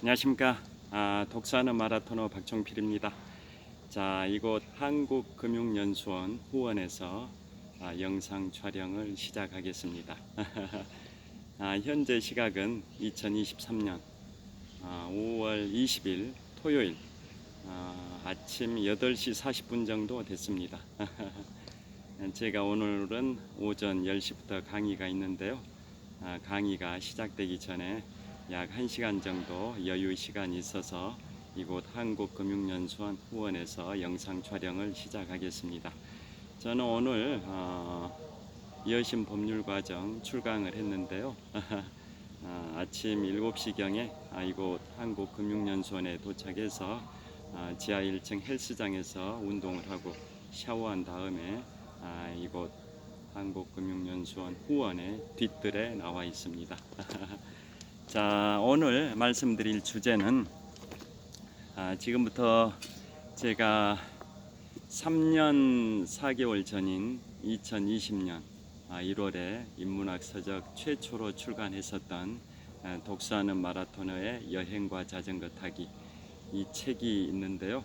안녕하십니까. 독서하는 마라토너 박종필입니다. 자, 이곳 한국금융연수원 후원에서 영상 촬영을 시작하겠습니다. 현재 시각은 2023년 5월 20일 토요일 아침 8시 40분 정도 됐습니다. 제가 오늘은 오전 10시부터 강의가 있는데요. 강의가 시작되기 전에 약 1시간 정도 여유 시간이 있어서 이곳 한국금융연수원 후원에서 영상 촬영을 시작하겠습니다. 저는 오늘 여신 법률과정 출강을 했는데요. 아침 7시경에 이곳 한국금융연수원에 도착해서 지하 1층 헬스장에서 운동을 하고 샤워한 다음에 이곳 한국금융연수원 후원의 뒷뜰에 나와 있습니다. 자, 오늘 말씀드릴 주제는 지금부터 제가 3년 4개월 전인 2020년 1월에 인문학 서적 최초로 출간했었던 독서하는 마라토너의 여행과 자전거 타기 이 책이 있는데요.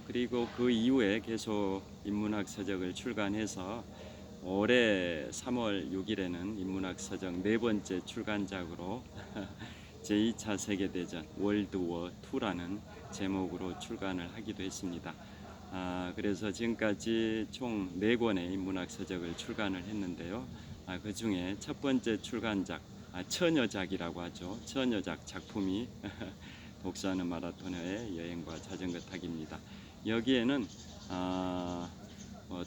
그리고 그 이후에 계속 인문학 서적을 출간해서 올해 3월 6일에는 인문학 서적 네 번째 출간작으로 제2차 세계대전 월드워 2라는 제목으로 출간을 하기도 했습니다. 그래서 지금까지 총 4권의 인문학 서적을 출간을 했는데요. 그 중에 첫 번째 출간작, 처녀작이라고 하죠. 처녀작 작품이 독서하는 마라토너의 여행과 자전거 타기입니다. 여기에는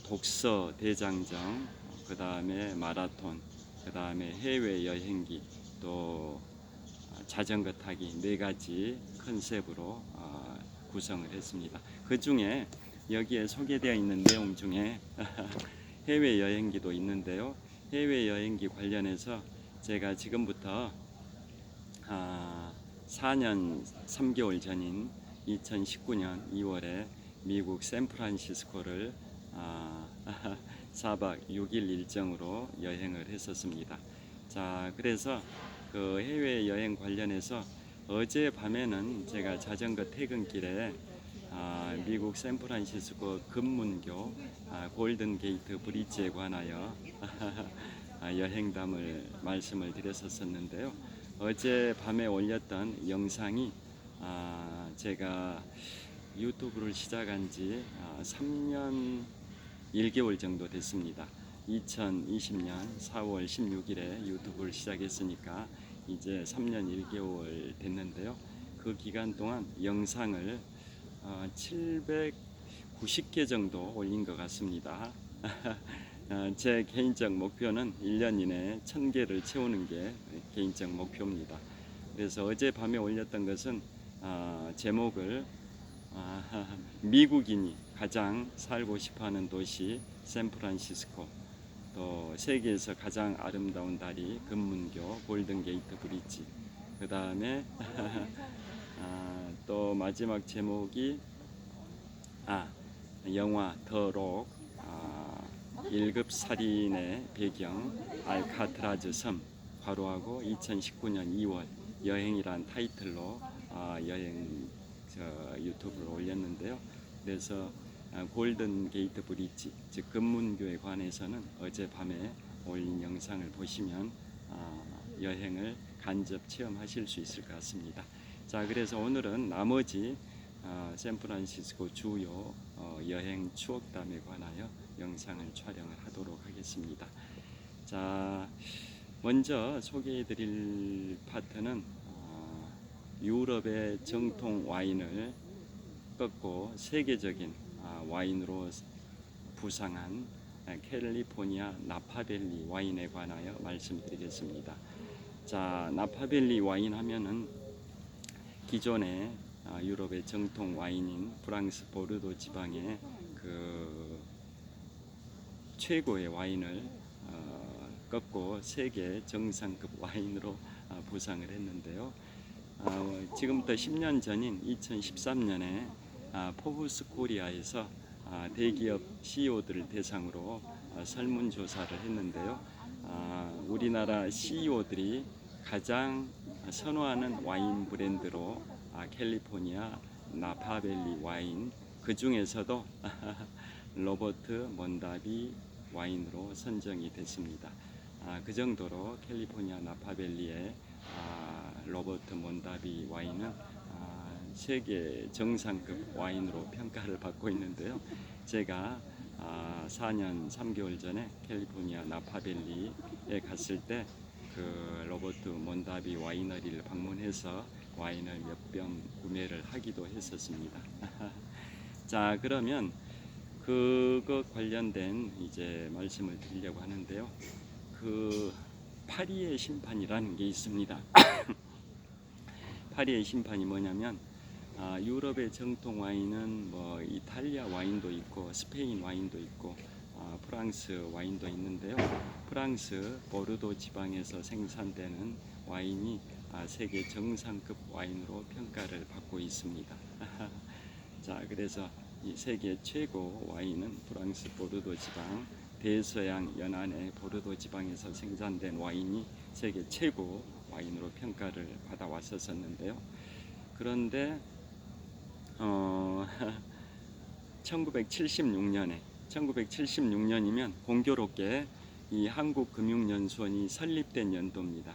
독서 대장정, 그 다음에 마라톤, 그 다음에 해외 여행기, 또 자전거 타기 4가지 컨셉으로 구성을 했습니다. 그 중에 여기에 소개되어 있는 내용 중에 해외 여행기도 있는데요. 해외 여행기 관련해서 제가 지금부터 4년 3개월 전인 2019년 2월에 미국 샌프란시스코를 4박 6일 일정으로 여행을 했었습니다. 자, 그래서 그 해외 여행 관련해서 어제 밤에는 제가 자전거 퇴근길에 미국 샌프란시스코 금문교 골든 게이트 브릿지에 관하여 여행담을 말씀을 드렸었는데요. 어제 밤에 올렸던 영상이 제가 유튜브를 시작한 지 3년 1개월 정도 됐습니다. 2020년 4월 16일에 유튜브를 시작했으니까 이제 3년 1개월 됐는데요. 그 기간 동안 영상을 790개 정도 올린 것 같습니다. 제 개인적 목표는 1년 이내에 1000개를 채우는 게 개인적 목표입니다. 그래서 어제 밤에 올렸던 것은 제목을 미국인이 가장 살고 싶어하는 도시 샌프란시스코, 또 세계에서 가장 아름다운 다리 금문교 골든게이트 브릿지, 그 다음에 또 마지막 제목이 영화 더록 1급 살인의 배경 알카트라즈 섬 괄호하고 2019년 2월 여행이란 타이틀로 여행 유튜브를 올렸는데요. 그래서 골든 게이트 브릿지, 즉 금문교에 관해서는 어젯밤에 올린 영상을 보시면 여행을 간접 체험하실 수 있을 것 같습니다. 자, 그래서 오늘은 나머지 샌프란시스코 주요 여행 추억담에 관하여 영상을 촬영을 하도록 하겠습니다. 자, 먼저 소개해드릴 파트는 유럽의 정통 와인을 꺾고 세계적인 와인으로 부상한 캘리포니아 나파밸리 와인에 관하여 말씀드리겠습니다. 자, 나파밸리 와인 하면은 기존의 유럽의 정통 와인인 프랑스 보르도 지방의 그 최고의 와인을 꺾고 세계 정상급 와인으로 부상을 했는데요. 지금부터 10년 전인 2013년에 포브스 코리아에서 대기업 CEO들을 대상으로 설문조사를 했는데요. 우리나라 CEO들이 가장 선호하는 와인 브랜드로 캘리포니아 나파밸리 와인, 그 중에서도 로버트 먼다비 와인으로 선정이 됐습니다. 그 정도로 캘리포니아 나파밸리의 로버트 먼다비 와인은 세계 정상급 와인으로 평가를 받고 있는데요. 제가 4년 3개월 전에 캘리포니아 나파밸리에 갔을 때 그 로버트 먼다비 와이너리를 방문해서 와인을 몇 병 구매를 하기도 했었습니다. 자, 그러면 그것 관련된 이제 말씀을 드리려고 하는데요. 그 파리의 심판이라는 게 있습니다. 파리의 심판이 뭐냐면 유럽의 정통 와인은 뭐 이탈리아 와인도 있고 스페인 와인도 있고 프랑스 와인도 있는데요. 프랑스 보르도 지방에서 생산되는 와인이 세계 정상급 와인으로 평가를 받고 있습니다. 자, 그래서 이 세계 최고 와인은 프랑스 보르도 지방 대서양 연안의 보르도 지방에서 생산된 와인이 세계 최고 와인으로 평가를 받아왔었는데요. 그런데 1976년이면 공교롭게 이 한국금융연수원이 설립된 연도입니다.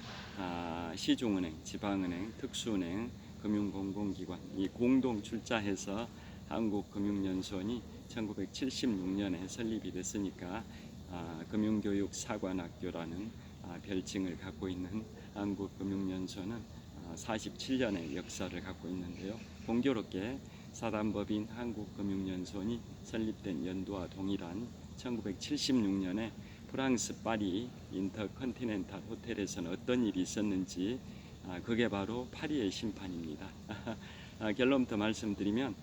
시중은행, 지방은행, 특수은행, 금융공공기관 이 공동 출자해서 한국금융연수원이 1976년에 설립이 됐으니까 금융교육사관학교라는 별칭을 갖고 있는 한국금융연수원은 47년의 역사를 갖고 있는데요. 공교롭게 사단법인 한국금융연수원이 설립된 연도와 동일한 1976년에 프랑스 파리 인터컨티넨탈 호텔에서는 어떤 일이 있었는지 그게 바로 파리의 심판입니다. 결론부터 말씀드리면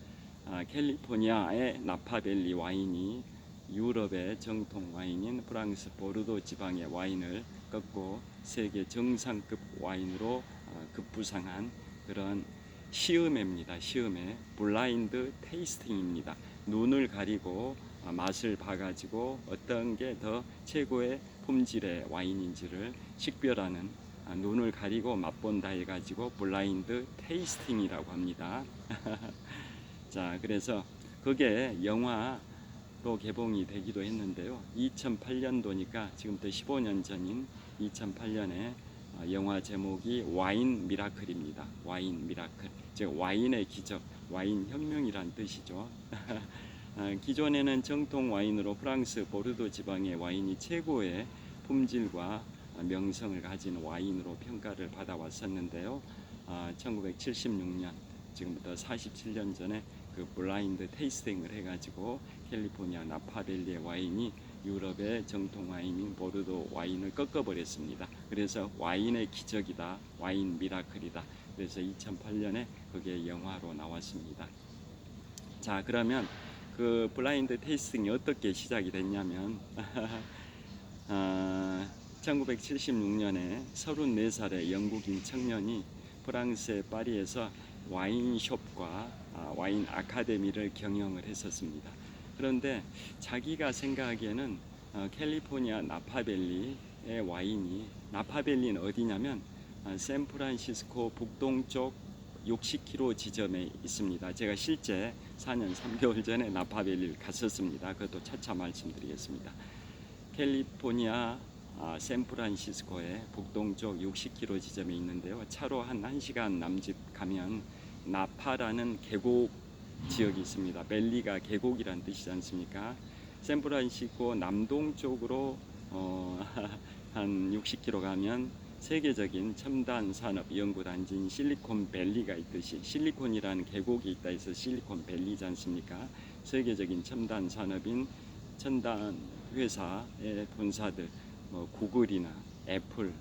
캘리포니아의 나파밸리 와인이 유럽의 정통 와인인 프랑스 보르도 지방의 와인을 꺾고 세계 정상급 와인으로 급부상한 그런 시음회입니다. 시음회, 블라인드 테이스팅입니다. 눈을 가리고 맛을 봐가지고 어떤 게 더 최고의 품질의 와인인지를 식별하는 눈을 가리고 맛본다 해가지고 블라인드 테이스팅이라고 합니다. 자, 그래서 그게 영화로 개봉이 되기도 했는데요. 2008년도니까 지금부터 15년 전인 2008년에 영화 제목이 와인 미라클입니다. 와인 미라클, 즉 와인의 기적, 와인 혁명이란 뜻이죠. 기존에는 정통 와인으로 프랑스 보르도 지방의 와인이 최고의 품질과 명성을 가진 와인으로 평가를 받아왔었는데요. 1976년, 지금부터 47년 전에 그 블라인드 테이스팅을 해가지고 캘리포니아 나파밸리의 와인이 유럽의 정통 와인인 보르도 와인을 꺾어버렸습니다. 그래서 와인의 기적이다, 와인 미라클이다. 그래서 2008년에 그게 영화로 나왔습니다. 자, 그러면 그 블라인드 테이스팅이 어떻게 시작이 됐냐면 1976년에 34살의 영국인 청년이 프랑스의 파리에서 와인숍과 와인 아카데미를 경영을 했었습니다. 그런데 자기가 생각하기에는 캘리포니아 나파밸리의 와인이, 나파밸리는 어디냐면 샌프란시스코 북동쪽 60km 지점에 있습니다. 제가 실제 4년 3개월 전에 나파밸리를 갔었습니다. 그것도 차차 말씀드리겠습니다. 캘리포니아 샌프란시스코의 북동쪽 60km 지점에 있는데요. 차로 한 1시간 남짓 가면 나파라는 계곡 지역이 있습니다. 밸리가 계곡이란 뜻이지 않습니까? 샌프란시스코 남동쪽으로 한 60km 가면 세계적인 첨단 산업 연구단지인 실리콘밸리가 있듯이 실리콘이라는 계곡이 있다 해서 실리콘밸리지 않습니까? 세계적인 첨단 산업인 첨단 회사의 본사들, 구글이나 애플,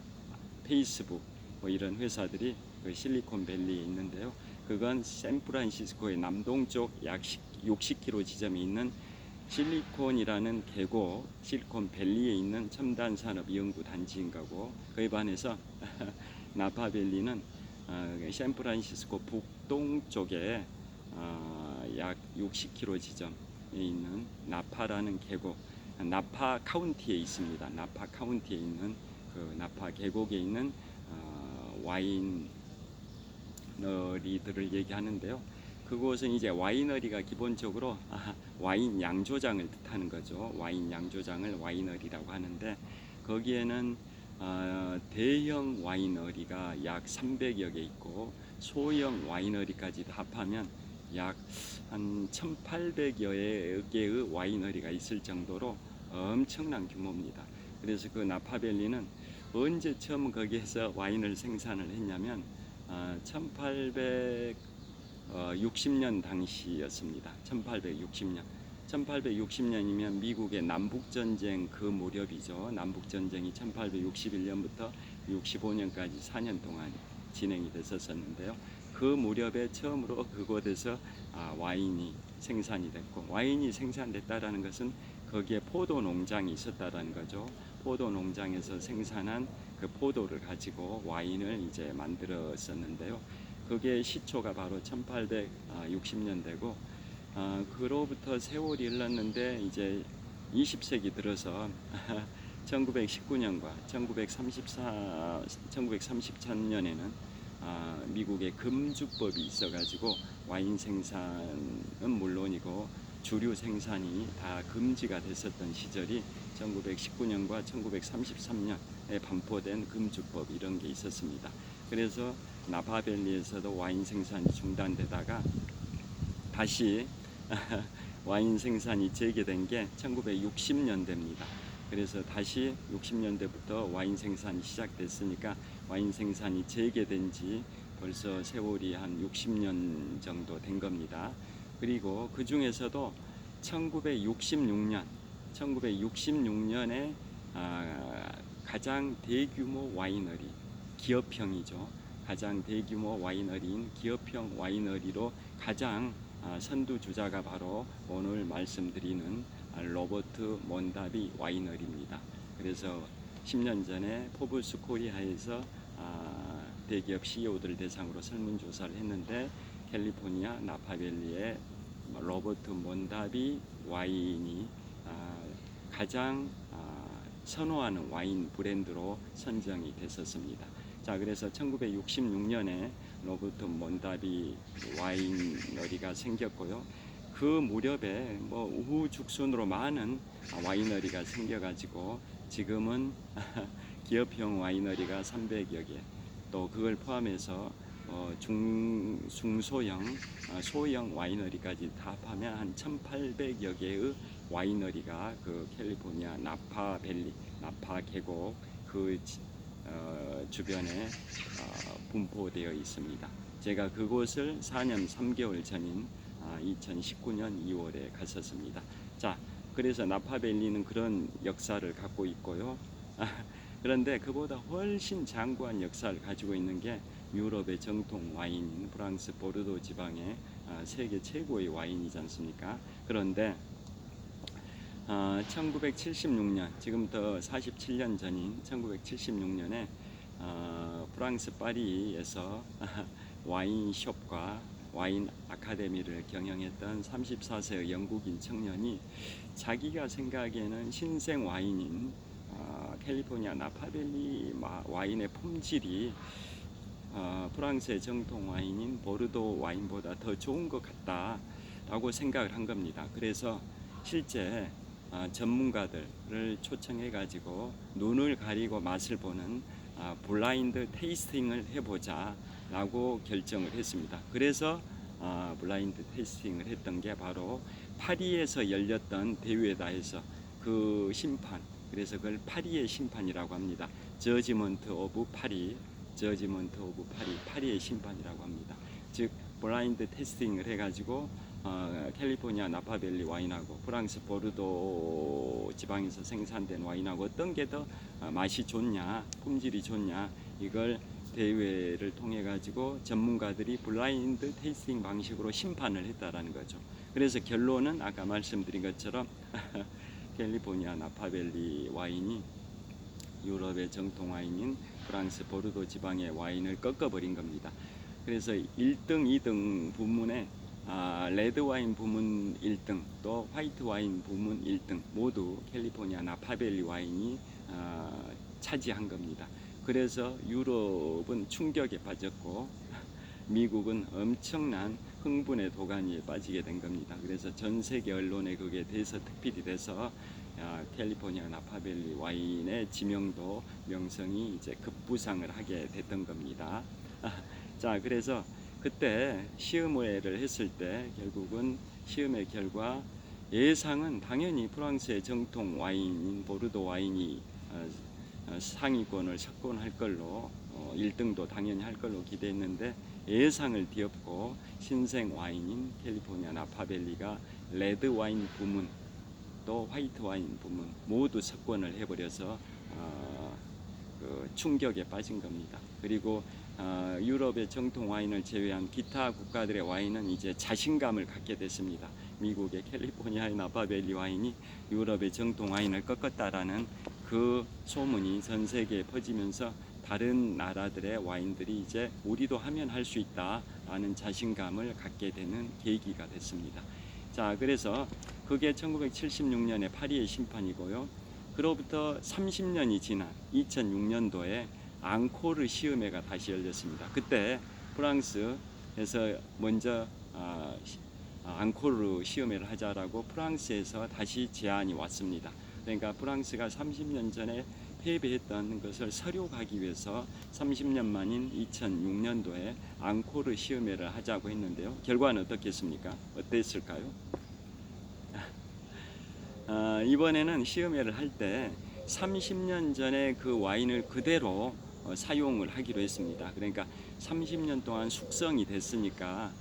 페이스북 이런 회사들이 그 실리콘밸리에 있는데요. 그건 샌프란시스코의 남동쪽 약 60km 지점에 있는 실리콘이라는 계곡, 실리콘밸리에 있는 첨단 산업 연구 단지인 거고, 그에 반해서 나파밸리는 샌프란시스코 북동쪽에 약 60km 지점에 있는 나파라는 계곡, 나파 카운티에 있습니다. 나파 카운티에 있는 그 나파 계곡에 있는 와이너리들을 얘기하는데요. 그곳은 이제 와이너리가 기본적으로 와인 양조장을 뜻하는 거죠. 와인 양조장을 와이너리라고 하는데 거기에는 대형 와이너리가 약 300여 개 있고 소형 와이너리까지 합하면 약 한 1800여 개의 와이너리가 있을 정도로 엄청난 규모입니다. 그래서 그 나파밸리는 언제 처음 거기에서 와인을 생산을 했냐면 1860년 당시였습니다. 1860년. 1860년이면 미국의 남북전쟁 그 무렵이죠. 남북전쟁이 1861년부터 65년까지 4년 동안 진행이 됐었는데요. 그 무렵에 처음으로 그곳에서 와인이 생산이 됐고, 와인이 생산됐다라는 것은 거기에 포도 농장이 있었다라는 거죠. 포도 농장에서 생산한 그 포도를 가지고 와인을 이제 만들었었는데요. 그게 시초가 바로 1860년대고, 그로부터 세월이 흘렀는데 이제 20세기 들어서 1919년과 1934년에는 미국의 금주법이 있어가지고 와인 생산은 물론이고 주류 생산이 다 금지가 됐었던 시절이 1919년과 1933년에 반포된 금주법 이런 게 있었습니다. 그래서 나파밸리에서도 와인 생산이 중단되다가 다시 와인 생산이 재개된 게 1960년대입니다. 그래서 다시 60년대부터 와인 생산이 시작됐으니까 와인 생산이 재개된 지 벌써 세월이 한 60년 정도 된 겁니다. 그리고 그 중에서도 1966년에 가장 대규모 와이너리, 기업형이죠. 가장 대규모 와이너리인 기업형 와이너리로 가장 선두주자가 바로 오늘 말씀드리는 로버트 몬다비 와이너리입니다. 그래서 10년 전에 포브스 코리아에서 대기업 CEO들 대상으로 설문조사를 했는데 캘리포니아 나파밸리의 로버트 몬다비 와인이 가장 선호하는 와인 브랜드로 선정이 됐었습니다. 자, 그래서 1966년에 로버트 몬다비 와이너리가 생겼고요. 그 무렵에 우후죽순으로 많은 와이너리가 생겨가지고 지금은 기업형 와이너리가 300여 개, 또 그걸 포함해서 중소형, 소형 와이너리까지 다 합하면 한 1,800여 개의 와이너리가 그 캘리포니아 나파밸리, 나파 계곡 그 주변에 분포되어 있습니다. 제가 그곳을 4년 3개월 전인 2019년 2월에 갔었습니다. 자, 그래서 나파밸리는 그런 역사를 갖고 있고요. 그런데 그보다 훨씬 장구한 역사를 가지고 있는 게 유럽의 정통 와인인 프랑스 보르도 지방의 세계 최고의 와인이지 않습니까? 그런데 1976년, 지금부터 47년 전인 1976년에 프랑스 파리에서 와인숍과 와인 아카데미를 경영했던 34세의 영국인 청년이 자기가 생각하기에는 신생 와인인 캘리포니아 나파밸리 와인의 품질이 프랑스의 정통 와인인 보르도 와인보다 더 좋은 것 같다라고 생각을 한 겁니다. 그래서 실제 전문가들을 초청해 가지고 눈을 가리고 맛을 보는 블라인드 테이스팅을 해보자 라고 결정을 했습니다. 그래서 블라인드 테이스팅을 했던 게 바로 파리에서 열렸던 대회다 해서 그 심판, 그래서 그걸 파리의 심판이라고 합니다. 저지먼트 오브 파리, 파리의 심판이라고 합니다. 즉 블라인드 테스팅을 해가지고 캘리포니아 나파밸리 와인하고 프랑스 보르도 지방에서 생산된 와인하고 어떤 게 더 맛이 좋냐, 품질이 좋냐, 이걸 대회를 통해 가지고 전문가들이 블라인드 테이스팅 방식으로 심판을 했다라는 거죠. 그래서 결론은 아까 말씀드린 것처럼 캘리포니아 나파밸리 와인이 유럽의 정통 와인인 프랑스 보르도 지방의 와인을 꺾어버린 겁니다. 그래서 1등, 2등 부문에 레드 와인 부문 1등, 또 화이트 와인 부문 1등 모두 캘리포니아 나파밸리 와인이 차지한 겁니다. 그래서 유럽은 충격에 빠졌고 미국은 엄청난 흥분의 도가니에 빠지게 된 겁니다. 그래서 전 세계 언론에 그게 대서특필이 돼서 캘리포니아 나파밸리 와인의 지명도 명성이 이제 급부상을 하게 됐던 겁니다. 자, 그래서 그때 시음회를 했을 때 결국은 시음회 결과 예상은 당연히 프랑스의 정통 와인인 보르도 와인이 상위권을 석권할 걸로 1등도 당연히 할 걸로 기대했는데 예상을 뒤엎고 신생 와인인 캘리포니아 나파밸리가 레드 와인 부문 또 화이트 와인 부문 모두 석권을 해버려서 그 충격에 빠진 겁니다. 그리고 유럽의 정통 와인을 제외한 기타 국가들의 와인은 이제 자신감을 갖게 됐습니다. 미국의 캘리포니아의 나파밸리 와인이 유럽의 정통 와인을 꺾었다라는 그 소문이 전 세계에 퍼지면서 다른 나라들의 와인들이 이제 우리도 하면 할 수 있다라는 자신감을 갖게 되는 계기가 됐습니다. 자, 그래서 그게 1976년에 파리의 심판이고요. 그로부터 30년이 지난 2006년도에 앙코르 시음회가 다시 열렸습니다. 그때 프랑스에서 먼저 앙코르 시음회를 하자라고 프랑스에서 다시 제안이 왔습니다. 그러니까 프랑스가 30년 전에 패배했던 것을 서류하기 위해서 30년 만인 2006년도에 앙코르 시음회를 하자고 했는데요. 결과는 어떻겠습니까? 어땠을까요? 이번에는 시음회를 할 때 30년 전에 그 와인을 그대로 사용을 하기로 했습니다. 그러니까 30년 동안 숙성이 됐으니까.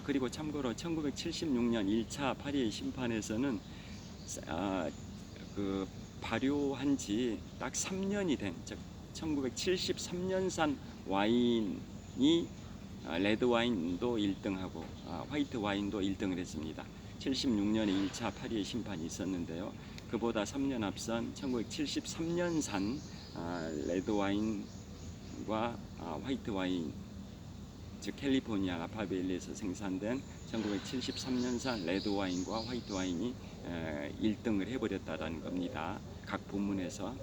그리고 참고로 1976년 1차 파리의 심판에서는 그 발효한 지 딱 3년이 된, 즉 1973년산 와인이 레드 와인도 1등하고 화이트 와인도 1등을 했습니다. 76년에 1차 파리의 심판이 있었는데요. 그보다 3년 앞선 1973년산 레드 와인과 화이트 와인, 즉 캘리포니아 나파밸리에서 생산된 1973년산 레드 와인과 화이트 와인이 1등을 해버렸다는 겁니다. 각 부문에서.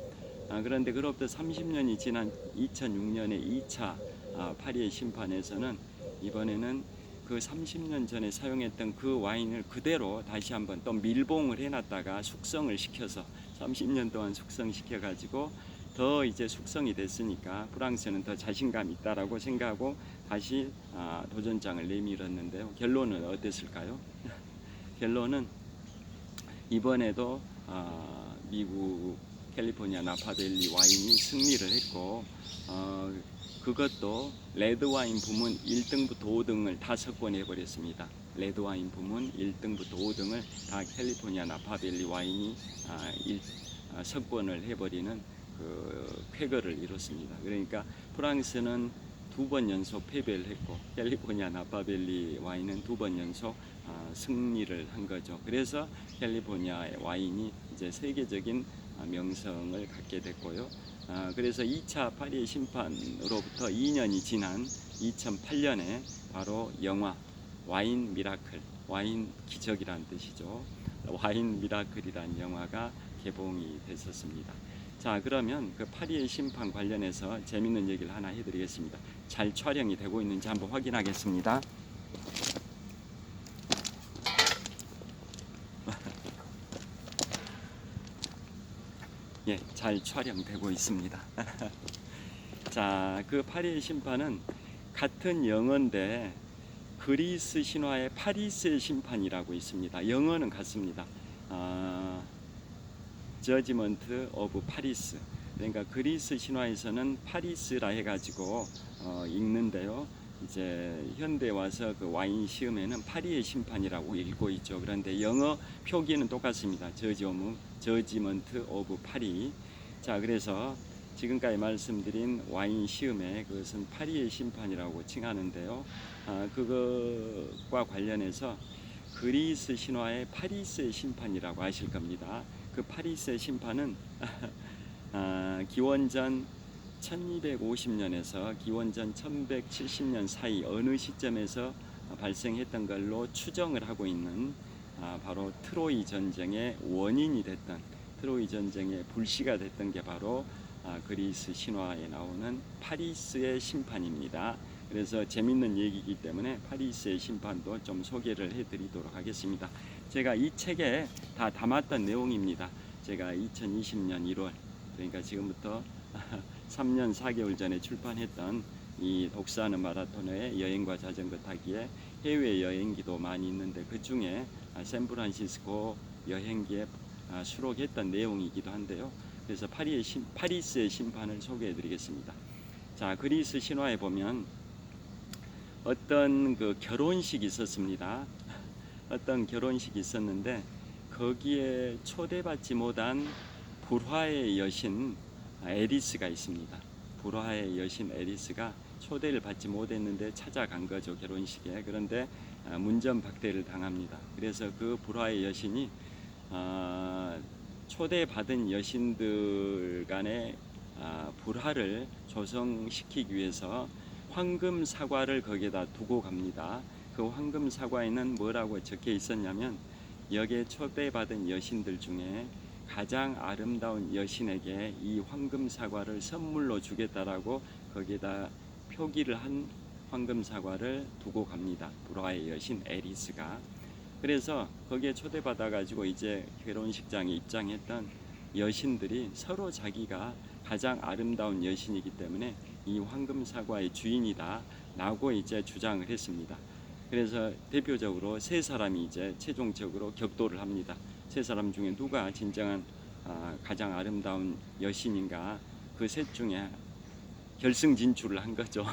그런데 그로부터 30년이 지난 2006년에 2차 파리의 심판에서는 이번에는 그 30년 전에 사용했던 그 와인을 그대로 다시 한번 또 밀봉을 해놨다가 숙성을 시켜서 30년 동안 숙성시켜 가지고 더 이제 숙성이 됐으니까 프랑스는 더 자신감이 있다라고 생각하고 다시 도전장을 내밀었는데요. 결론은 어땠을까요? 결론은 이번에도 미국 캘리포니아 나파밸리 와인이 승리를 했고 그것도 레드 와인 부문 1등부터 5등을 다 석권해 버렸습니다. 레드 와인 부문 1등부터 5등을 다 캘리포니아 나파밸리 와인이 석권을 해버리는 그 쾌거를 이뤘습니다. 그러니까 프랑스는 2번 연속 패배를 했고 캘리포니아 나파밸리 와인은 2번 연속 승리를 한 거죠. 그래서 캘리포니아의 와인이 이제 세계적인 명성을 갖게 됐고요. 그래서 2차 파리의 심판으로부터 2년이 지난 2008년에 바로 영화 와인 미라클, 와인 기적이라는 뜻이죠. 와인 미라클이라는 영화가 개봉이 됐었습니다. 자, 그러면 그 파리의 심판 관련해서 재밌는 얘기를 하나 해드리겠습니다. 잘 촬영이 되고 있는지 한번 확인하겠습니다. 예, 잘 촬영되고 있습니다. 자, 그 파리의 심판은 같은 영어인데 그리스 신화의 파리스의 심판이라고 있습니다. 영어는 같습니다. 저지먼트 오브 파리스. 그러니까 그리스 신화에서는 파리스라 해가지고 읽는데요. 이제 현대 와서 그 와인 시음에는 파리의 심판이라고 읽고 있죠. 그런데 영어 표기는 똑같습니다. 저지먼트 오브 파리. 자, 그래서 지금까지 말씀드린 와인 시음에 그것은 파리의 심판이라고 칭하는데요. 그것과 관련해서 그리스 신화의 파리스의 심판이라고 아실 겁니다. 그 파리스의 심판은 기원전 1250년에서 기원전 1170년 사이 어느 시점에서 발생했던 걸로 추정을 하고 있는 바로 트로이 전쟁의 원인이 됐던, 트로이 전쟁의 불씨가 됐던 게 바로 그리스 신화에 나오는 파리스의 심판입니다. 그래서 재밌는 얘기이기 때문에 파리스의 심판도 좀 소개를 해드리도록 하겠습니다. 제가 이 책에 다 담았던 내용입니다. 제가 2020년 1월, 그러니까 지금부터 3년 4개월 전에 출판했던 이 독서하는 마라톤의 여행과 자전거 타기에 해외 여행기도 많이 있는데, 그 중에 샌프란시스코 여행기에 수록했던 내용이기도 한데요. 그래서 파리스의 심판을 소개해 드리겠습니다. 자, 그리스 신화에 보면 어떤 그 결혼식이 있었습니다. 어떤 결혼식이 있었는데, 거기에 초대받지 못한 불화의 여신 에리스가 있습니다. 불화의 여신 에리스가 초대를 받지 못했는데 찾아간 거죠, 결혼식에. 그런데 문전박대를 당합니다. 그래서 그 불화의 여신이 초대받은 여신들 간의 불화를 조성시키기 위해서 황금 사과를 거기에다 두고 갑니다. 그 황금 사과에는 뭐라고 적혀 있었냐면, 여기에 초대받은 여신들 중에 가장 아름다운 여신에게 이 황금 사과를 선물로 주겠다라고 거기에다 표기를 한 황금 사과를 두고 갑니다. 불화의 여신 에리스가. 그래서 거기에 초대받아 가지고 이제 결혼식장에 입장했던 여신들이 서로 자기가 가장 아름다운 여신이기 때문에 이 황금 사과의 주인이다 라고 이제 주장을 했습니다. 그래서 대표적으로 세 사람이 이제 최종적으로 격돌을 합니다. 세 사람 중에 누가 진정한 가장 아름다운 여신인가, 그 셋 중에 결승 진출을 한 거죠.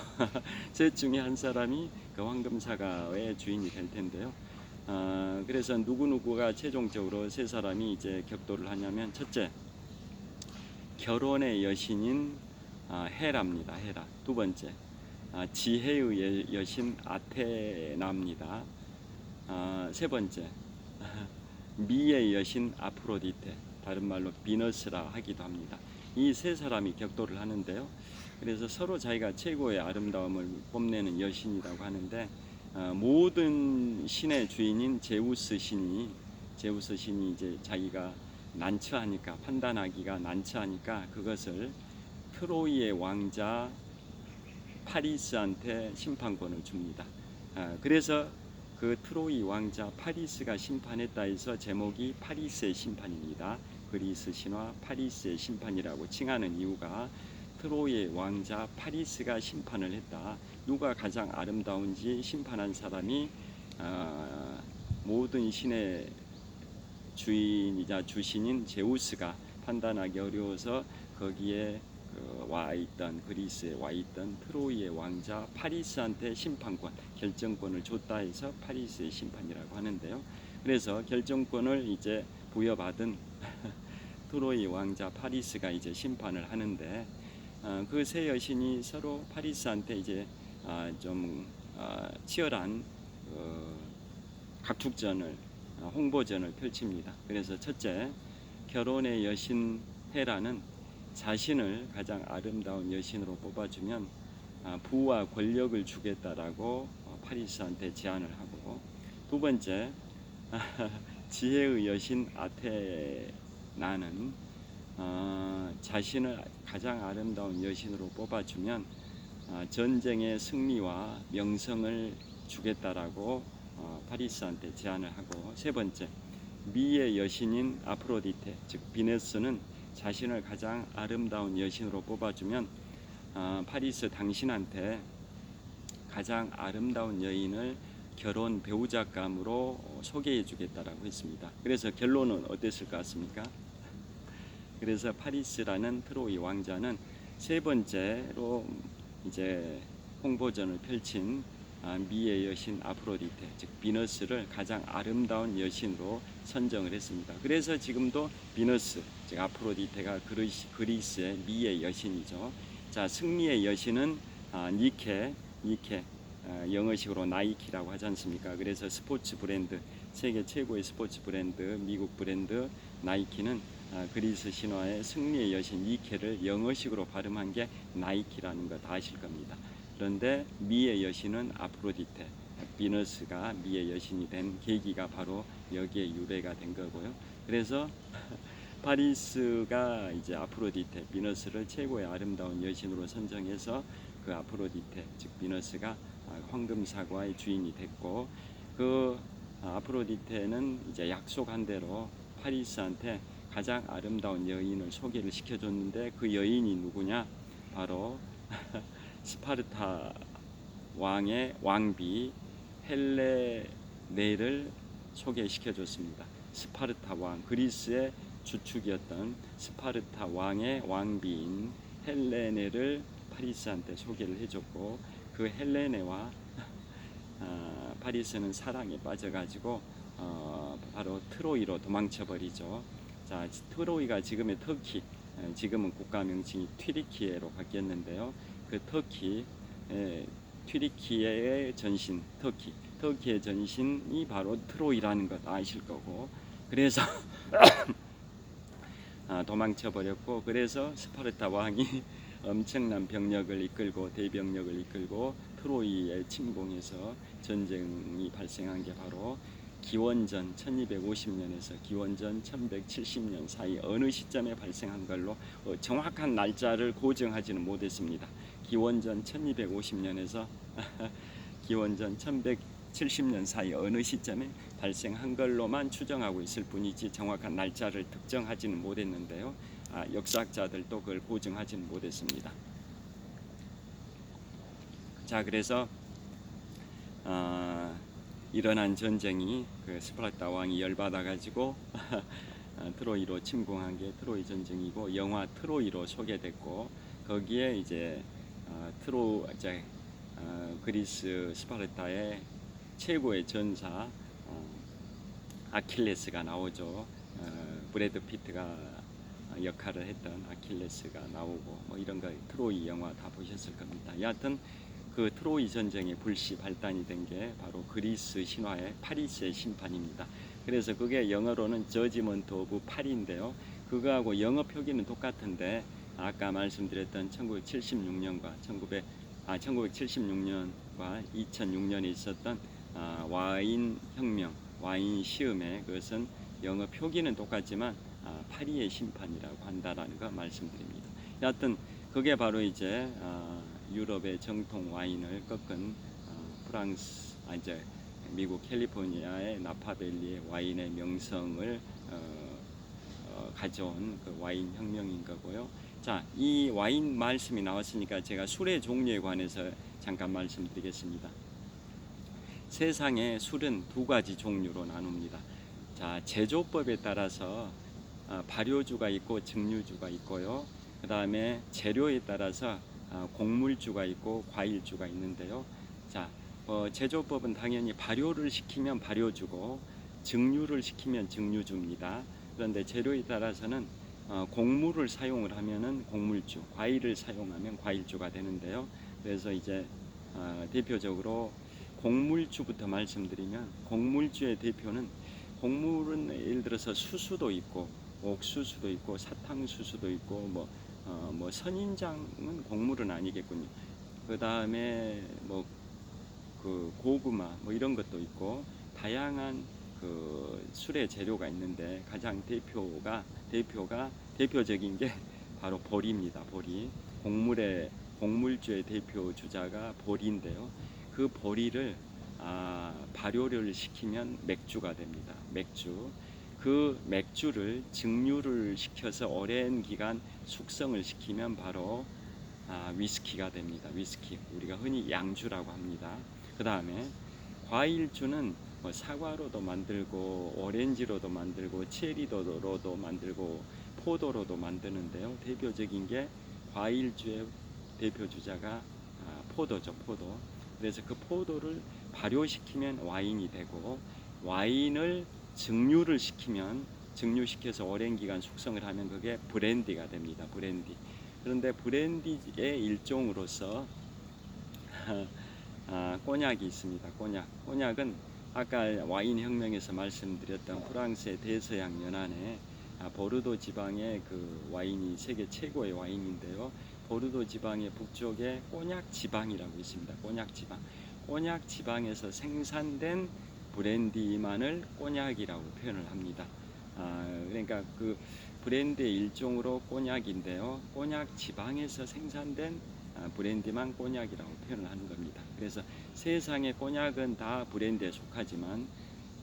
셋 중에 한 사람이 그 황금 사과의 주인이 될 텐데요. 그래서 누구누구가 최종적으로 세 사람이 이제 격돌을 하냐면, 첫째, 결혼의 여신인 헤라입니다. 헤라. 두 번째, 지혜의 여신 아테나입니다. 세 번째, 미의 여신 아프로디테, 다른 말로 비너스라 하기도 합니다. 이 세 사람이 격돌을 하는데요. 그래서 서로 자기가 최고의 아름다움을 뽐내는 여신이라고 하는데, 모든 신의 주인인 제우스 신이 이제 자기가 난처하니까, 판단하기가 난처하니까 그것을 트로이의 왕자 파리스한테 심판권을 줍니다. 그래서 그 트로이 왕자 파리스가 심판했다 해서 제목이 파리스의 심판입니다. 그리스 신화 파리스의 심판이라고 칭하는 이유가, 트로이의 왕자 파리스가 심판을 했다. 누가 가장 아름다운지 심판한 사람이 모든 신의 주인이자 주신인 제우스가 판단하기 어려워서 거기에 그리스에 와 있던 트로이의 왕자 파리스한테 심판권, 결정권을 줬다 해서 파리스의 심판이라고 하는데요. 그래서 결정권을 이제 부여받은 트로이 왕자 파리스가 이제 심판을 하는데, 그 세 여신이 서로 파리스한테 이제 좀 치열한 각축전을, 홍보전을 펼칩니다. 그래서 첫째, 결혼의 여신 헤라는 자신을 가장 아름다운 여신으로 뽑아주면 부와 권력을 주겠다라고 파리스한테 제안을 하고, 두 번째, 지혜의 여신 아테나는 자신을 가장 아름다운 여신으로 뽑아주면 전쟁의 승리와 명성을 주겠다라고 파리스한테 제안을 하고, 세 번째, 미의 여신인 아프로디테, 즉 비너스는 자신을 가장 아름다운 여신으로 뽑아주면 파리스 당신한테 가장 아름다운 여인을 결혼 배우자감으로 소개해 주겠다라고 했습니다. 그래서 결론은 어땠을 것 같습니까? 그래서 파리스라는 트로이 왕자는 세 번째로 이제 홍보전을 펼친 미의 여신 아프로디테, 즉 비너스를 가장 아름다운 여신으로 선정을 했습니다. 그래서 지금도 비너스, 즉 아프로디테가 그리스의 미의 여신이죠. 자, 승리의 여신은 니케, 영어식으로 나이키라고 하지 않습니까? 그래서 스포츠 브랜드, 세계 최고의 스포츠 브랜드, 미국 브랜드 나이키는 그리스 신화의 승리의 여신 니케를 영어식으로 발음한 게 나이키라는 거 다 아실 겁니다. 그런데 미의 여신은 아프로디테, 비너스가 미의 여신이 된 계기가 바로 여기에 유래가 된 거고요. 그래서 파리스가 이제 아프로디테, 비너스를 최고의 아름다운 여신으로 선정해서 그 아프로디테, 즉 비너스가 황금 사과의 주인이 됐고, 그 아프로디테는 이제 약속한 대로 파리스한테 가장 아름다운 여인을 소개를 시켜줬는데, 그 여인이 누구냐? 바로 스파르타 왕의 왕비 헬레네를 소개시켜줬습니다. 스파르타 왕, 그리스의 주축이었던 스파르타 왕의 왕비인 헬레네를 파리스한테 소개를 해줬고, 그 헬레네와 파리스는 사랑에 빠져가지고 바로 트로이로 도망쳐버리죠. 자, 트로이가 지금의 터키, 지금은 국가 명칭이 튀르키예로 바뀌었는데요. 그 터키, 튀르키예의 전신, 터키의 전신이 바로 트로이라는 것 아실 거고, 그래서 도망쳐버렸고, 그래서 스파르타 왕이 엄청난 병력을 이끌고, 대병력을 이끌고 트로이에 침공해서 전쟁이 발생한 게 바로 기원전 1250년에서 기원전 1170년 사이 어느 시점에 발생한 걸로 정확한 날짜를 고정하지는 못했습니다. 기원전 1250년에서 기원전 1170년 사이 어느 시점에 발생한 걸로만 추정하고 있을 뿐이지 정확한 날짜를 특정하지는 못했는데요. 역사학자들도 그걸 고증하지는 못했습니다. 자, 그래서 일어난 전쟁이 그 스파르타 왕이 열받아 가지고 트로이로 침공한 게 트로이 전쟁이고, 영화 트로이로 소개됐고, 거기에 이제 그리스 스파르타의 최고의 전사 아킬레스가 나오죠. 브래드 피트가 역할을 했던 아킬레스가 나오고, 뭐 이런 거 트로이 영화 다 보셨을 겁니다. 여하튼 그 트로이 전쟁의 불씨 발단이 된 게 바로 그리스 신화의 파리스의 심판입니다. 그래서 그게 영어로는 저지먼트 오브 파리인데요. 그거하고 영어 표기는 똑같은데, 아까 말씀드렸던 1976년과 1976년과 2006년에 있었던 와인 혁명, 와인 시음회, 그것은 영어 표기는 똑같지만 파리의 심판이라고 한다라는 거 말씀드립니다. 여하튼 그게 바로 이제 유럽의 정통 와인을 꺾은 프랑스, 이제 미국 캘리포니아의 나파밸리의 와인의 명성을 가져온 그 와인 혁명인 거고요. 자, 이 와인 말씀이 나왔으니까 제가 술의 종류에 관해서 잠깐 말씀드리겠습니다. 세상에 술은 두 가지 종류로 나눕니다. 자, 제조법에 따라서 발효주가 있고 증류주가 있고요. 그 다음에 재료에 따라서 곡물주가 있고 과일주가 있는데요. 자, 제조법은 당연히 발효를 시키면 발효주고 증류를 시키면 증류주입니다. 그런데 재료에 따라서는 곡물을 사용을 하면은 곡물주, 과일을 사용하면 과일주가 되는데요. 그래서 이제 대표적으로 곡물주부터 말씀드리면, 곡물주의 대표는, 곡물은 예를 들어서 수수도 있고 옥수수도 있고 사탕수수도 있고 뭐 선인장은 곡물은 아니겠군요. 그 다음에 뭐 그 고구마 뭐 이런 것도 있고 다양한 그 술의 재료가 있는데, 가장 대표적인 게 바로 보리입니다. 보리. 곡물주의 대표 주자가 보리인데요. 그 보리를 발효를 시키면 맥주가 됩니다. 맥주. 그 맥주를 증류를 시켜서 오랜 기간 숙성을 시키면 바로 위스키가 됩니다. 위스키. 우리가 흔히 양주라고 합니다. 그 다음에 과일주는 사과로도 만들고 오렌지로도 만들고 체리로도 만들고 포도로도 만드는데요. 대표적인 게 과일주의 대표 주자가 포도죠. 포도. 그래서 그 포도를 발효시키면 와인이 되고, 와인을 증류시켜서 오랜 기간 숙성을 하면 그게 브랜디가 됩니다. 브랜디. 그런데 브랜디의 일종으로서 꼬냑이 있습니다. 꼬냑은 아까 와인 혁명에서 말씀드렸던 프랑스의 대서양 연안에 보르도 지방의 그 와인이 세계 최고의 와인인데요. 보르도 지방의 북쪽에 꼬냑 지방이라고 있습니다. 꼬냑 지방. 꼬냑 지방에서 생산된 브랜디만을 꼬냑이라고 표현을 합니다. 그러니까 그 브랜드의 일종으로 꼬냑인데요. 꼬냑 지방에서 생산된 브랜디만 꼬냑이라고 표현을 하는 겁니다. 그래서 세상의 꼬냑은 다 브랜드에 속하지만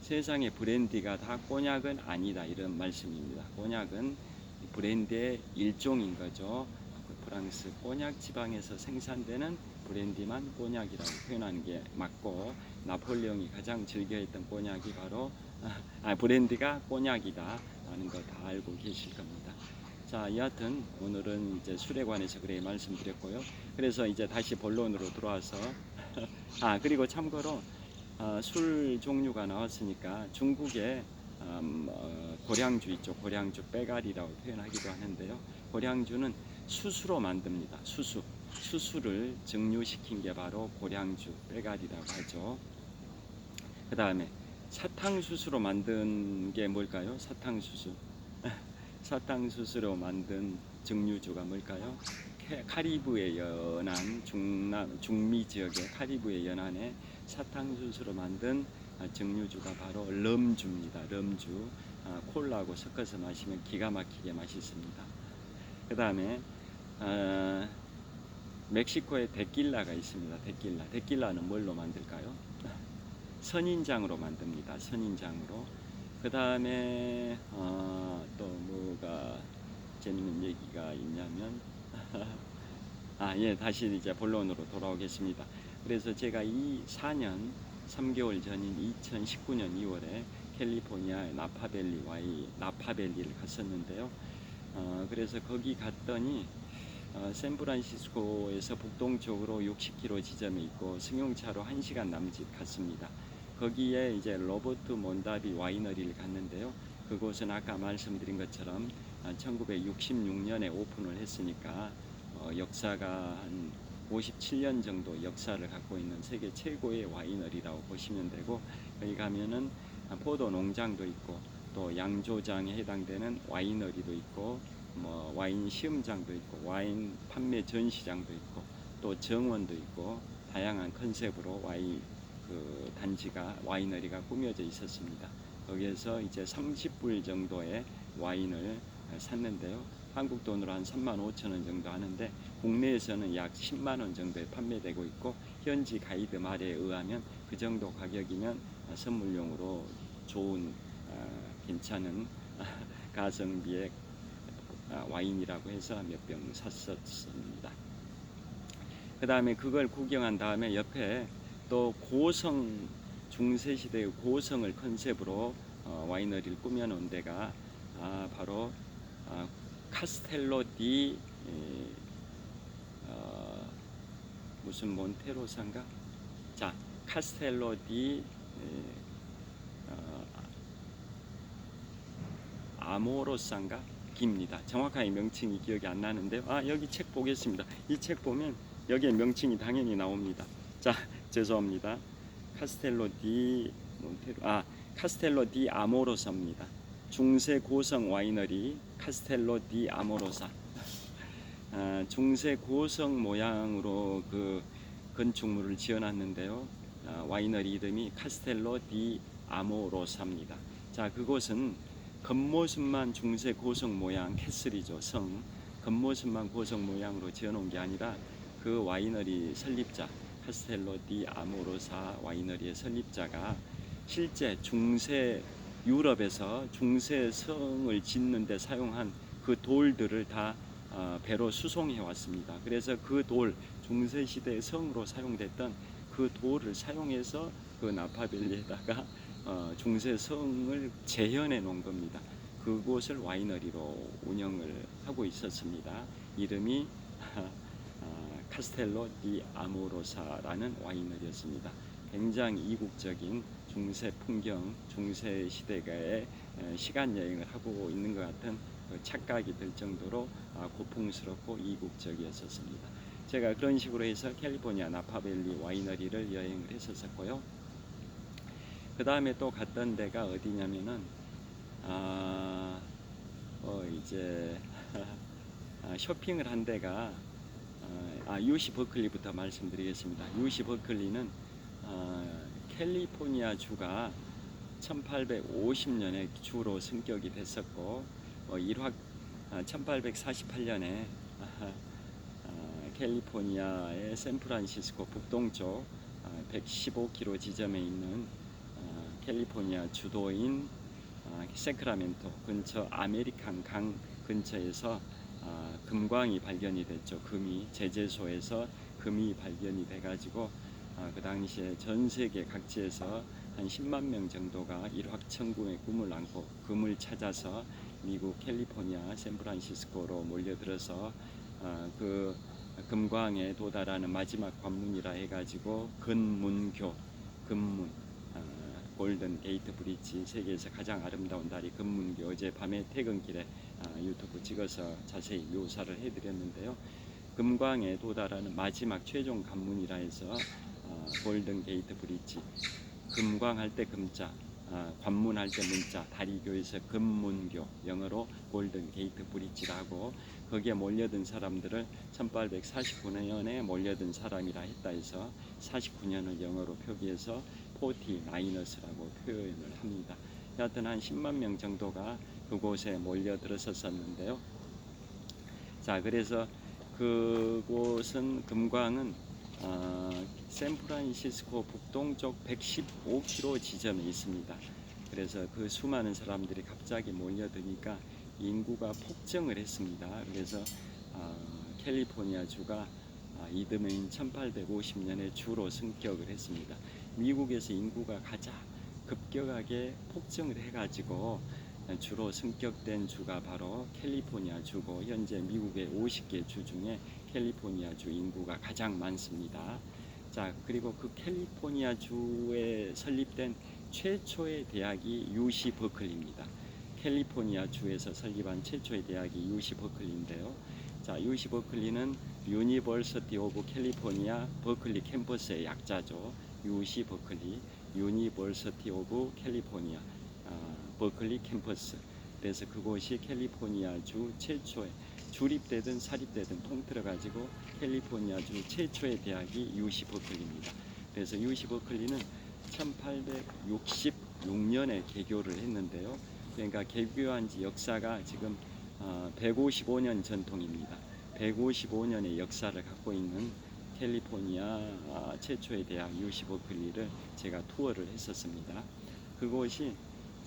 세상의 브랜디가 다 꼬냑은 아니다, 이런 말씀입니다. 꼬냑은 브랜드의 일종인 거죠. 프랑스 꼬냑 지방에서 생산되는 브랜디만 꼬냑이라고 표현하는 게 맞고, 나폴레옹이 가장 즐겨했던 꼬냑이 바로 브랜디가 꼬냑이다 하는 거 다 알고 계실 겁니다. 자, 여하튼 오늘은 이제 술에 관해서 그래 말씀드렸고요. 그래서 이제 다시 본론으로 들어와서 그리고 참고로 술 종류가 나왔으니까 중국의 고량주 있죠. 고량주 빼가리라고 표현하기도 하는데요. 고량주는 수수로 만듭니다. 수수를 증류시킨 게 바로 고량주 빼가리라고 하죠. 그 다음에 사탕수수로 만든 게 뭘까요? 사탕수수. 사탕수수로 만든 증류주가 뭘까요? 카리브해 연안, 중미 지역의 카리브해 연안에 사탕수수로 만든 증류주가 바로 럼주입니다. 럼주. 콜라하고 섞어서 마시면 기가 막히게 맛있습니다. 그 다음에 멕시코에 데킬라가 있습니다. 데킬라는 뭘로 만들까요? 선인장으로 만듭니다. 선인장으로. 그 다음에 또 뭐가 재밌는 얘기가 있냐면 다시 이제 본론으로 돌아오겠습니다. 그래서 제가 이 4년 3개월 전인 2019년 2월에 캘리포니아 나파밸리를 갔었는데요. 그래서 거기 갔더니 샌프란시스코에서 북동쪽으로 60km 지점에 있고 승용차로 1시간 남짓 갔습니다. 거기에 이제 로버트 몬다비 와이너리를 갔는데요. 그곳은 아까 말씀드린 것처럼 1966년에 오픈을 했으니까 역사가 한 57년 정도 역사를 갖고 있는 세계 최고의 와이너리라고 보시면 되고, 여기 가면은 포도 농장도 있고 또 양조장에 해당되는 와이너리도 있고 와인 시음장도 있고 와인 판매 전시장도 있고 또 정원도 있고 다양한 컨셉으로 단지가 와이너리가 꾸며져 있었습니다. 거기에서 이제 30불 정도의 와인을 샀는데요. 한국 돈으로 한 35,000원 정도 하는데 국내에서는 약 10만 원 정도에 판매되고 있고, 현지 가이드 말에 의하면 그 정도 가격이면 선물용으로 좋은 괜찮은 가성비의 와인이라고 해서 몇 병 샀었습니다. 그 다음에 그걸 구경한 다음에 옆에 또 고성, 중세시대의 고성을 컨셉으로 와이너리를 꾸며놓은 데가 바로 카스텔로 디 무슨 몬테로사인가? 자, 카스텔로 디 아모로사인가? 입니다. 정확하게 명칭이 기억이 안 나는데요. 여기 책 보겠습니다. 이 책 보면 여기에 명칭이 당연히 나옵니다. 자, 죄송합니다. 카스텔로 디 아모로사입니다. 중세 고성 와이너리 카스텔로 디 아모로사. 중세 고성 모양으로 그 건축물을 지어놨는데요. 와이너리 이름이 카스텔로 디 아모로사입니다. 자, 그곳은 겉모습만 중세 고성 모양 캐슬이죠. 성 겉모습만 고성 모양으로 지어놓은 게 아니라 그 와이너리 설립자 카스텔로 디 아모로사 와이너리의 설립자가 실제 중세 유럽에서 중세 성을 짓는 데 사용한 그 돌들을 다 배로 수송해 왔습니다. 그래서 그 돌, 중세 시대의 성으로 사용됐던 그 돌을 사용해서 그 나파밸리에다가 중세 성을 재현해 놓은 겁니다. 그곳을 와이너리로 운영을 하고 있었습니다. 이름이 카스텔로 디 아모로사라는 와이너리였습니다. 굉장히 이국적인 중세 풍경, 중세 시대가의 시간 여행을 하고 있는 것 같은 착각이 들 정도로 고풍스럽고 이국적이었습니다. 제가 그런 식으로 해서 캘리포니아 나파밸리 와이너리를 여행을 했었고요. 그 다음에 또 갔던 데가 어디냐면은 이제 쇼핑을 한 데가 UC 버클리부터 말씀드리겠습니다. UC 버클리는 캘리포니아 주가 1850년에 주로 승격이 됐었고 1848년에 캘리포니아의 샌프란시스코 북동쪽 115km 지점에 있는 캘리포니아 주도인 세크라멘토 근처 아메리칸 강 근처에서 금광이 발견이 됐죠. 금이 제재소에서 금이 발견이 돼가지고 그 당시에 전 세계 각지에서 한 10만 명 정도가 일확천금의 꿈을 안고 금을 찾아서 미국 캘리포니아 샌프란시스코로 몰려들어서 그 금광에 도달하는 마지막 관문이라 해가지고 근문교, 금문, 골든 게이트 브릿지, 세계에서 가장 아름다운 다리 금문교, 어제 밤에 퇴근길에 유튜브 찍어서 자세히 묘사를 해드렸는데요. 금광에 도달하는 마지막 최종 관문이라 해서 골든 게이트 브릿지, 금광할 때 금자, 관문할 때 문자, 다리교에서 금문교, 영어로 골든 게이트 브릿지라고, 거기에 몰려든 사람들을 1849년에 몰려든 사람이라 했다 해서 49년을 영어로 표기해서 49ers라고 표현을 합니다. 여하튼 한 10만 명 정도가 그곳에 몰려들었었는데요. 자, 그래서 그곳은 금광은 샌프란시스코 북동쪽 115km 지점에 있습니다. 그래서 그 수많은 사람들이 갑자기 몰려드니까 인구가 폭증을 했습니다. 그래서 캘리포니아 주가 이듬해인 1850년에 주로 승격을 했습니다. 미국에서 인구가 가장 급격하게 폭증을 해가지고 주로 승격된 주가 바로 캘리포니아 주고, 현재 미국의 50개 주 중에 캘리포니아 주 인구가 가장 많습니다. 자, 그리고 그 캘리포니아 주에 설립된 최초의 대학이 UC 버클리입니다. 캘리포니아 주에서 설립한 최초의 대학이 UC 버클리인데요. 자, UC 버클리는 유니버시티 오브 캘리포니아 버클리 캠퍼스의 약자죠. UC 버클리, 유니버시티 오브 캘리포니아 버클리 캠퍼스. 그래서 그곳이 캘리포니아 주 최초의, 주립되든 사립되든 통틀어 가지고 캘리포니아 주 최초의 대학이 UC 버클리입니다. 그래서 UC 버클리는 1866년에 개교를 했는데요. 그러니까 개교한 지 역사가 지금 155년 전통입니다. 155년의 역사를 갖고 있는 캘리포니아 최초의 대학 UC 버클리를 제가 투어를 했었습니다. 그곳이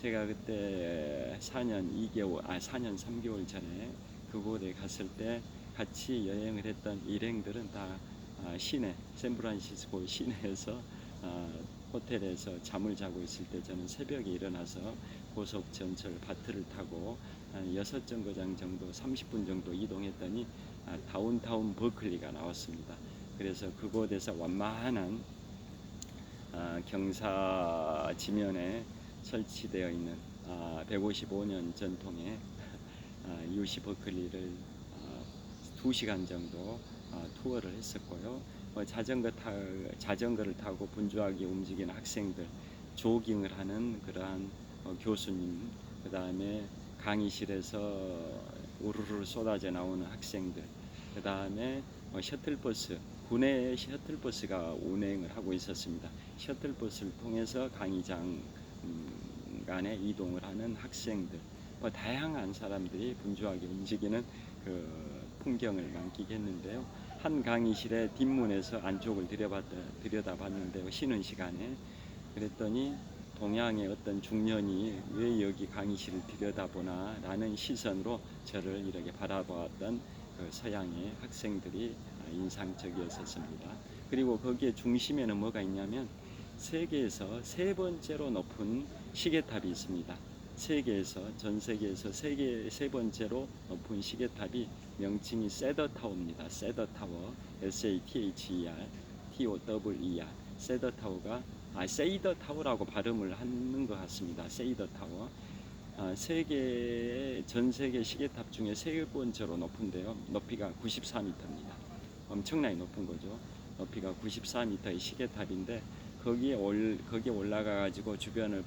제가 그때 4년 3개월 전에 그곳에 갔을 때 같이 여행을 했던 일행들은 다 시내, 샌프란시스코 시내에서 호텔에서 잠을 자고 있을 때 저는 새벽에 일어나서 고속 전철 바트를 타고 한 6정거장 정도 30분 정도 이동했더니 다운타운 버클리가 나왔습니다. 그래서 그곳에서 완만한 경사 지면에 설치되어 있는 155년 전통의 UC 버클리를 2시간 정도 투어를 했었고요. 자전거를 타고 분주하게 움직이는 학생들, 조깅을 하는 그러한 교수님, 그 다음에 강의실에서 우르르 쏟아져 나오는 학생들, 그 다음에 셔틀버스, 국내 셔틀버스가 운행을 하고 있었습니다. 셔틀버스를 통해서 강의장 간에 이동을 하는 학생들, 다양한 사람들이 분주하게 움직이는 그 풍경을 만끽했는데요. 한 강의실의 뒷문에서 안쪽을 들여다봤는데요. 쉬는 시간에. 그랬더니 동양의 어떤 중년이 왜 여기 강의실을 들여다보나 라는 시선으로 저를 이렇게 바라보았던 그 서양의 학생들이 인상적이었습니다. 그리고 거기에 중심에는 뭐가 있냐면 세계에서 세 번째로 높은 시계탑이 있습니다. 전 세계에서 세 번째로 높은 시계탑이 명칭이 세더타워입니다. 세더타워, SATHER, TOWER. 세더타워가 세이더타워라고 발음을 하는 것 같습니다. 세이더타워. 전 세계 시계탑 중에 세 번째로 높은데요. 높이가 94m입니다. 엄청나게 높은 거죠. 높이가 94m의 시계탑인데 거기에 올라가 가지고 주변을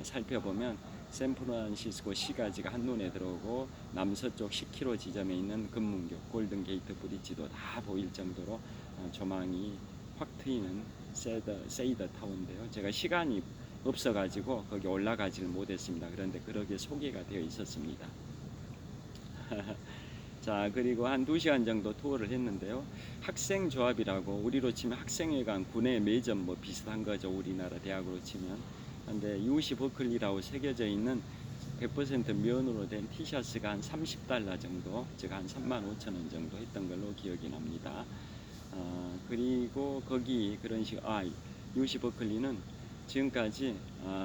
살펴보면 샌프란시스코 시가지가 한눈에 들어오고 남서쪽 10km 지점에 있는 금문교, 골든 게이트 브릿지도 다 보일 정도로 조망이 확 트이는 세이더 타워인데요. 제가 시간이 없어가지고 거기 올라가지를 못했습니다. 그런데 그렇게 소개가 되어 있었습니다. 자, 그리고 한 2시간 정도 투어를 했는데요. 학생조합이라고 우리로 치면 학생회관, 군의 매점 뭐 비슷한 거죠. 우리나라 대학으로 치면. 근데 UC 버클리라고 새겨져 있는 100% 면으로 된 티셔츠가 한 30달러 정도, 즉 한 35,000원 정도 했던 걸로 기억이 납니다. 그리고 거기 그런 UC 버클리는 지금까지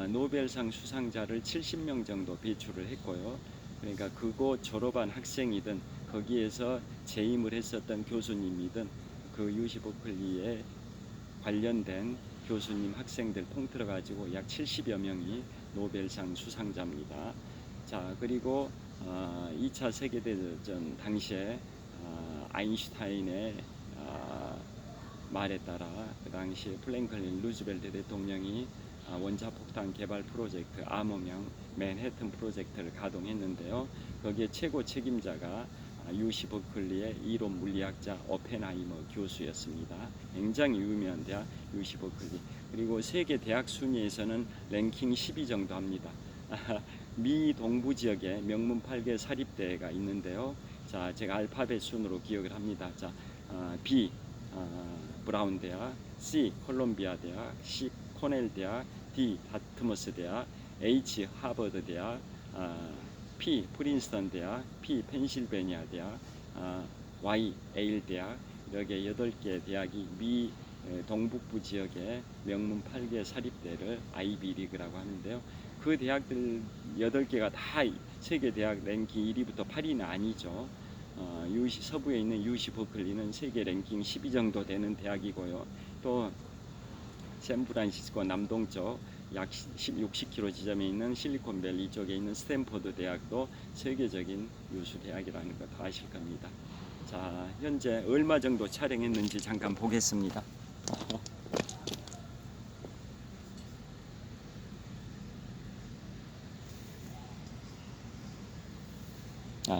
노벨상 수상자를 70명 정도 배출을 했고요. 그러니까 그곳 졸업한 학생이든 거기에서 재임을 했었던 교수님이든 그 UC 버클리에 관련된 교수님, 학생들 통틀어 가지고 약 70여 명이 노벨상 수상자입니다. 자, 그리고 2차 세계대전 당시에 아인슈타인의 말에 따라 그 당시에 플랭클린 루즈벨트 대통령이 원자폭탄 개발 프로젝트 암호명 맨해튼 프로젝트를 가동했는데요. 거기에 최고 책임자가 UC 버클리의 이론 물리학자 오펜하이머 교수였습니다. 굉장히 유명한 대학 UC 버클리. 그리고 세계 대학 순위에서는 랭킹 10위 정도 합니다. 미 동부 지역에 명문 8개 사립대가 있는데요. 자, 제가 알파벳 순으로 기억을 합니다. 자, B 브라운 대학, C 콜롬비아 대학, C 코넬 대학, D 다트머스 대학, H 하버드 대학, P 프린스턴 대학, P 펜실베니아 대학, Y 에일 대학, 이렇게 8개 대학이 미 동북부 지역의 명문 8개 사립대를 아이비 리그라고 하는데요. 그 대학들 8개가 다 세계 대학 랭킹 1위부터 8위는 아니죠. UC 서부에 있는 UC 버클리는 세계 랭킹 10위 정도 되는 대학이고요. 또 샌프란시스코 남동쪽 약 60km 지점에 있는 실리콘밸리 쪽에 있는 스탠퍼드 대학도 세계적인 유수 대학이라는 거 다 아실 겁니다. 자, 현재 얼마 정도 촬영했는지 잠깐 보겠습니다.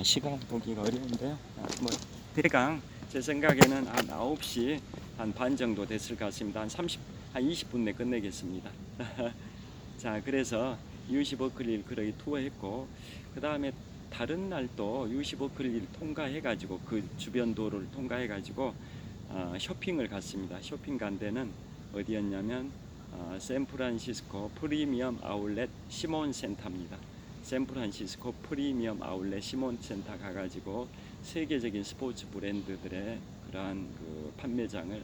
시간 보기가 어려운데요. 뭐 대강 제 생각에는 한 9시 한 반 정도 됐을 것 같습니다. 한 20분 내 끝내겠습니다. 자, 그래서 UC 버클리를 그렇게 투어했고, 그 다음에 다른 날 또 UC 버클리를 통과해가지고 그 주변 도로를 통과해가지고 쇼핑을 갔습니다. 쇼핑 간 데는 어디였냐면 샌프란시스코 프리미엄 아울렛 시몬 센터입니다. 샌프란시스코 프리미엄 아울렛 시몬 센터 가가지고 세계적인 스포츠 브랜드들의 그러한 그 판매장을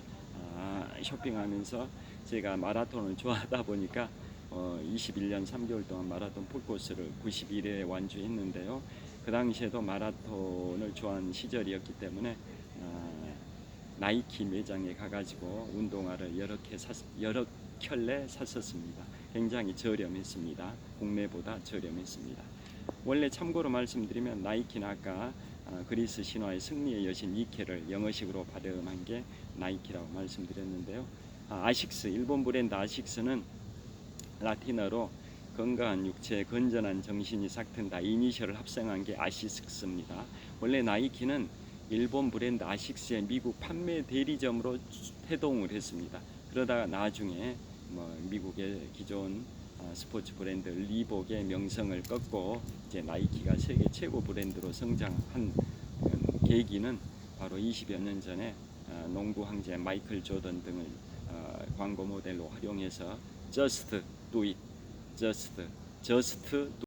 쇼핑하면서 제가 마라톤을 좋아하다 보니까 21년 3개월 동안 마라톤 풀코스를 91회 완주했는데요. 그 당시에도 마라톤을 좋아하는 시절이었기 때문에 나이키 매장에 가가지고 운동화를 여러 켤레 샀었습니다. 굉장히 저렴했습니다. 국내보다 저렴했습니다. 원래 참고로 말씀드리면 나이키는 아까 그리스 신화의 승리의 여신 니케를 영어식으로 발음한 게 나이키라고 말씀드렸는데요. 아식스, 일본 브랜드 아식스는 라틴어로 건강한 육체, 건전한 정신이 싹튼다 이니셜을 합성한 게 아시스크스입니다. 원래 나이키는 일본 브랜드 아식스의 미국 판매 대리점으로 태동을 했습니다. 그러다가 나중에 미국의 기존 스포츠 브랜드 리복의 명성을 꺾고 이제 나이키가 세계 최고 브랜드로 성장한 계기는 바로 20여 년 전에 농구 황제 마이클 조던 등을 광고 모델로 활용해서 Just Do It, Just Do